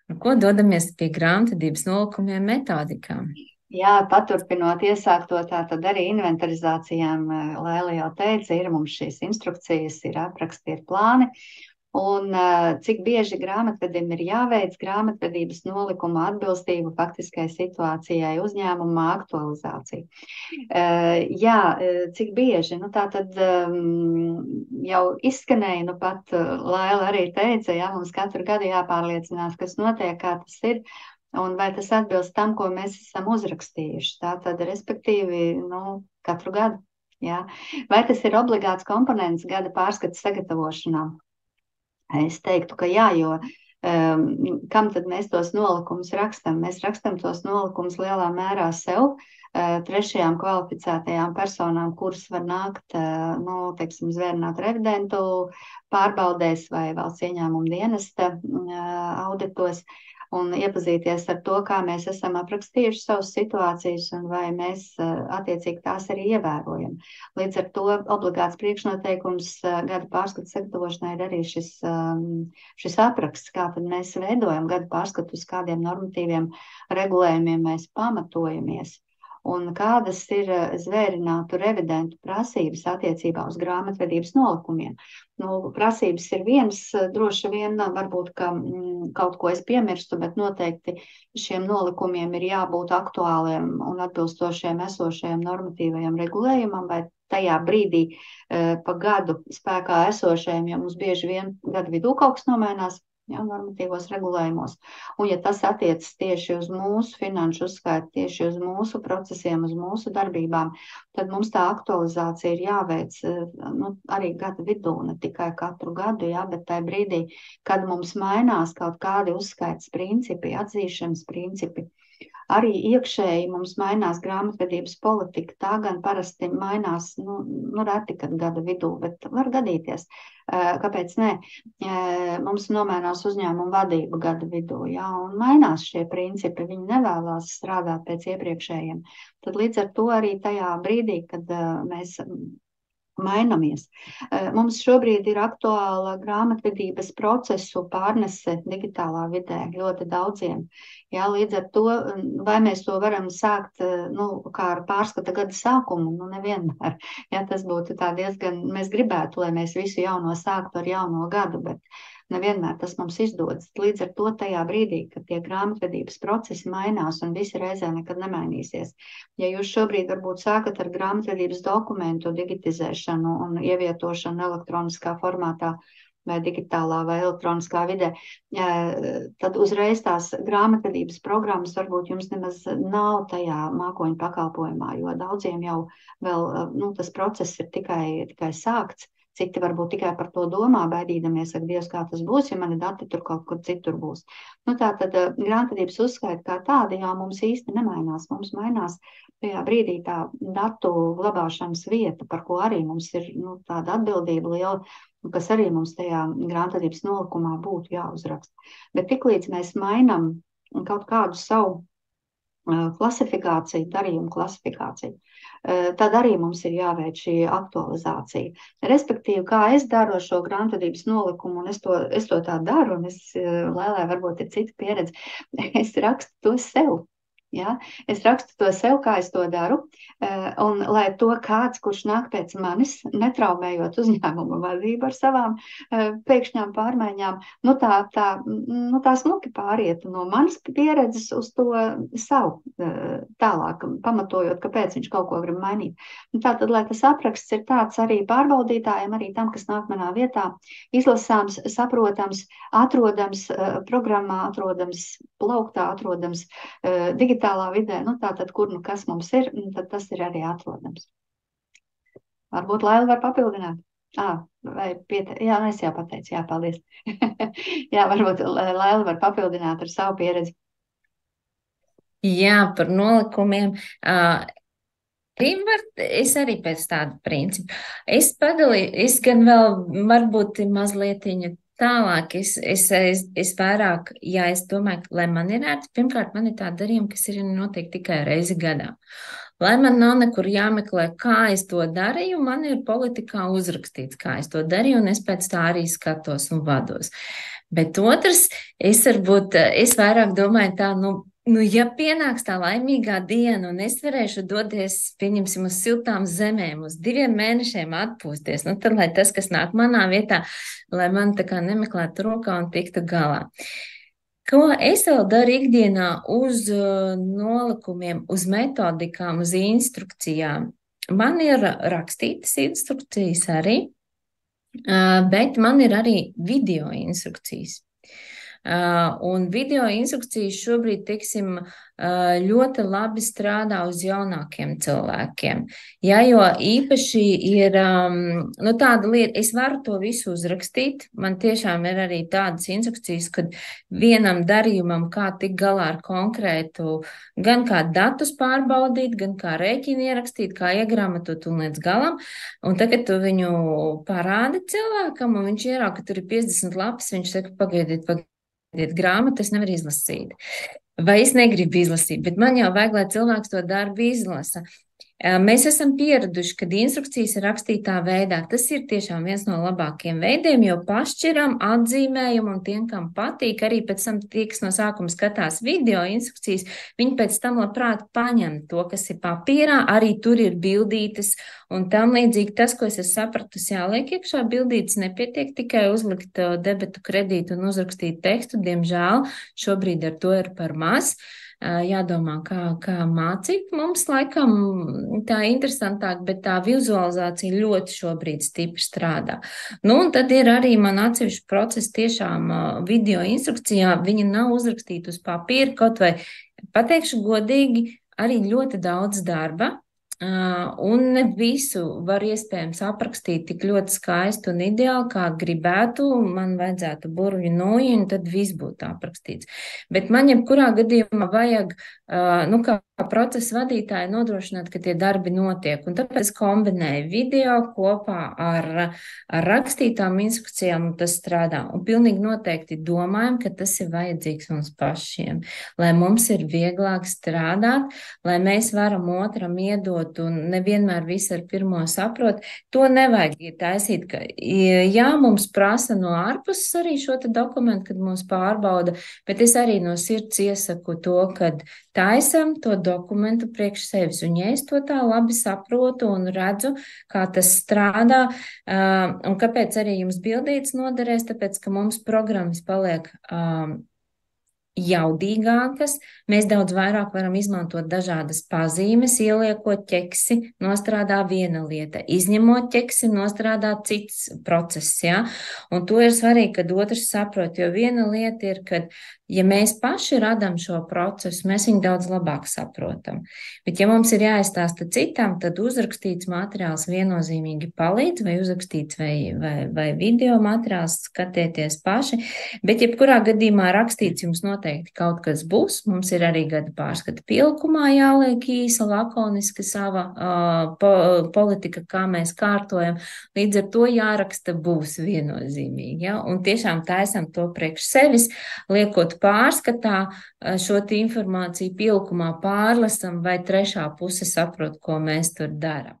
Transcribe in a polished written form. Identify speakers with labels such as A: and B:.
A: Ar ko dodamies pie grāmatvedības nolikumiem metodikām?
B: Jā, paturpinot iesākto, tā tad arī inventarizācijām, Laila jau teica, ir mums šīs instrukcijas, ir apraksti, ir plāni. Un cik bieži grāmatvedim ir jāveic grāmatvedības nolikuma atbilstību faktiskai situācijai uzņēmumā aktualizācija. Jā, cik bieži? Nu, tā tad jau izskanēja, nu pat Laila arī teica, jā, mums katru gadu jāpārliecinās, kas notiek, kā tas ir. Un vai tas atbilst tam, ko mēs esam uzrakstījuši? Tātad, respektīvi, nu, katru gadu. Jā. Vai tas ir obligāts komponents gada pārskata sagatavošanā? Es teiktu, ka jā, jo kam tad mēs tos nolikumus rakstam? Mēs rakstam tos nolikumus lielā mērā sev, trešajām kvalificētajām personām, kuras var nākt, nu, teiksim, zvērnāt revidentu pārbaudēs vai valsts ieņēmuma dienesta auditos un iepazīties ar to, kā mēs esam aprakstījuši savas situācijas un vai mēs attiecīgi tās arī ievērojam. Līdz ar to obligāts priekšnoteikums gada pārskatu sagatavošanai ir arī šis apraksts, kā tad mēs veidojam gada pārskatu, uz kādiem normatīviem regulējumiem mēs pamatojamies. Un kādas ir zvērinātu revidentu prasības attiecībā uz grāmatvedības nolikumiem. Nu, prasības ir viens, droši vien, varbūt, ka kaut ko es piemirstu, bet noteikti šiem nolikumiem ir jābūt aktuāliem un atbilstošiem esošajam normatīvajam regulējumam, vai tajā brīdī pa gadu spēkā esošajiem, jo mums bieži vien gadu vidū kaut kas nomainās, ja, normatīvos regulējumos. Un ja tas attiecas tieši uz mūsu finanšu uzskaitu, tieši uz mūsu procesiem, uz mūsu darbībām, tad mums tā aktualizācija ir jāveic nu, arī gada vidū, ne tikai katru gadu, ja, bet tajā brīdī, kad mums mainās kaut kādi uzskaitas principi, atzīšanas principi. Arī iekšēji mums mainās grāmatvedības politika. Tā gan parasti mainās, nu reti, kad gada vidū, bet var gadīties. Kāpēc ne? Mums nomainās uzņēmuma vadība gada vidū, jā, un mainās šie principi. Viņi nevēlās strādāt pēc iepriekšējiem. Tad līdz ar to arī tajā brīdī, kad mēs mainamies. Mums šobrīd ir aktuāla grāmatvedības procesu pārnese digitālā vidē ļoti daudziem. Jā, līdz ar to, vai mēs to varam sākt, nu, kā ar pārskata gada sākumu, nu, nevienmēr. Jā, tas būtu tā diezgan, mēs gribētu, lai mēs visu jauno sāktu ar jauno gadu, bet nevienmēr tas mums izdodas. Līdz ar to tajā brīdī, kad tie grāmatvedības procesi mainās un visi reizē nekad nemainīsies. Ja jūs šobrīd varbūt sākat ar grāmatvedības dokumentu digitizēšanu un ievietošanu elektroniskā formātā vai digitālā vai elektroniskā vidē, tad uzreiz tās grāmatvedības programmas varbūt jums nemaz nav tajā mākoņu pakalpojumā, jo daudziem jau vēl, nu, tas process ir tikai sākts. Citi varbūt tikai par to domā, baidīdamies, ak, Dievs, kā tas būs, ja mani dati tur kaut kur citur būs. Nu, tā tad grāmatvedības uzskaita kā tāda jau mums īsti nemainās. Mums mainās tajā brīdī tā datu glabāšanas vieta, par ko arī mums ir, nu, tāda atbildība liela, kas arī mums tajā grāmatvedības nolikumā būtu jāuzraksta. Bet tiklīdz mēs mainam kaut kādu savu klasifikāciju, darījumu klasifikāciju, tad arī mums ir jāveic šī aktualizācija. Respektīvi, kā es daru šo grāmatvedības nolikumu, un es to tā daru, un Lēlē varbūt ir cita pieredze, es rakstu to sev. Ja? Es rakstu to sev, kā es to daru, un lai to kāds, kurš nāk pēc manis, netraumējot uzņēmuma vadību ar savām pēkšņām pārmaiņām, nu tā smuki pāriet no manas pieredzes uz to savu tālāk, pamatojot, kāpēc viņš kaut ko grib mainīt. Tātad, lai tas apraksts ir tāds arī pārbaudītājiem, arī tam, kas nāk manā vietā, izlasāms, saprotams, atrodams programmā, atrodams plauktā, atrodams digitālā vidē, nu tātad, kur nu kas mums ir, tad tas ir arī atrodams. Varbūt Laila var papildināt? Jā, es jau pateicu, jā, paldies. Jā, varbūt Laila var papildināt ar savu pieredzi.
A: Jā, par nolikumiem. Es arī pēc tāda principa. Es gan vēl varbūt mazliet tālāk, es vairāk, ja es domāju, lai man ir ērti, pirmkārt, man ir tāda darījuma, kas ir notiek tikai reizi gadā. Lai man nav nekur jāmeklē, kā es to darīju, man ir politikā uzrakstīts, kā es to darīju, un es pēc tā arī skatos un vados. Bet otrs, es vairāk domāju tā, ja pienāks tā laimīgā diena un es varēšu doties, pieņemsim, uz siltām zemēm, uz 2 mēnešiem atpūsties, tad lai tas, kas nāk manā vietā, lai man tā kā nemeklētu rokā un tiktu galā. Ko es vēl daru ikdienā uz nolikumiem, uz metodikām, uz instrukcijām? Man ir rakstītas instrukcijas arī, bet man ir arī video instrukcijas. Un video instrukcijas šobrīd, teiksim, ļoti labi strādā uz jaunākiem cilvēkiem. Ja, jo īpaši ir tāda lieta, es varu to visu uzrakstīt. Man tiešām ir arī tādas instrukcijas, kad vienam darījumam, kā tikt galā ar konkrētu, gan kā datus pārbaudīt, gan kā rēķinu ierakstīt, kā iegramatot un līdz galam. Un tagad tu viņu parādi cilvēkam, un viņš ierauga, ka tur ir 50 lapas, viņš saka, pagaidiet, grāmatu es nevaru izlasīt. Vai es negribu izlasīt, bet man jau vajag, lai cilvēks to darbu izlasa. Mēs esam pieraduši, kad instrukcijas ir rakstītā veidā. Tas ir tiešām viens no labākiem veidiem, jo pašķiram, atzīmējam un tiem, kam patīk, arī pēc tam tie, kas no sākuma skatās video instrukcijas, viņi pēc tam labprāt paņem to, kas ir papīrā, arī tur ir bildītes un tam līdzīgi tas, ko es esmu sapratusi, jāliek iekšā bildītes, nepietiek tikai uzlikt debetu kredītu un uzrakstīt tekstu, diemžēl šobrīd ar to ir par maz. Jādomā, kā mācīt. Mums laikam tā interesantāk, bet tā vizualizācija ļoti šobrīd stipri strādā. Un tad ir arī man atsevišķi procesi tiešām video instrukcijā. Viņi nav uzrakstīti uz papīra, kaut vai pateikšu godīgi, arī ļoti daudz darba. Un ne visu var iespējams aprakstīt tik ļoti skaisti un ideāli, kā gribētu. Man vajadzētu burvju nūju, un tad viss būtu aprakstīts. Bet man jebkurā gadījumā vajag, kā procesa vadītāji, nodrošināt, ka tie darbi notiek. Un tāpēc es kombinēju video kopā ar rakstītām instrukcijām, un tas strādā. Un pilnīgi noteikti domājam, ka tas ir vajadzīgs mums pašiem, lai mums ir vieglāk strādāt, lai mēs varam otram iedot un nevienmēr visu ar pirmo saprot. To nevajag taisīt, ka, jā, mums prasa no ārpuses arī šo te dokumentu, kad mūs pārbauda, bet es arī no sirds iesaku to, kad taisam to dokumentu priekš sevis. Un ja es to tā labi saprotu un redzu, kā tas strādā, un kāpēc arī jums bildītes noderēs, tāpēc, ka mums programmas paliek jaudīgākas, mēs daudz vairāk varam izmantot dažādas pazīmes, ieliekot ķeksi, nostrādā viena lieta, izņemot ķeksi, nostrādā cits process, ja? Un to ir svarīgi, kad otrs saprot, jo viena lieta ir, kad, ja mēs paši radam šo procesu, mēs viņu daudz labāk saprotam. Bet, ja mums ir jāizstāsta citam, tad uzrakstīts materiāls viennozīmīgi palīdz, vai uzrakstīts vai video materiāls, skatieties paši, bet jebkurā gadījumā rakstīts jums noteikti kaut kas būs. Mums ir arī gada pārskata pielikumā jāliek īsa, lakoniska sava politika, kā mēs kārtojam. Līdz ar to jāraksta būs viennozīmīgi. Ja? Un tiešām taisam to priekš sevis, liekot pārskatā šo informāciju pielikumā pārlasam, vai trešā puse saprot, ko mēs tur darām.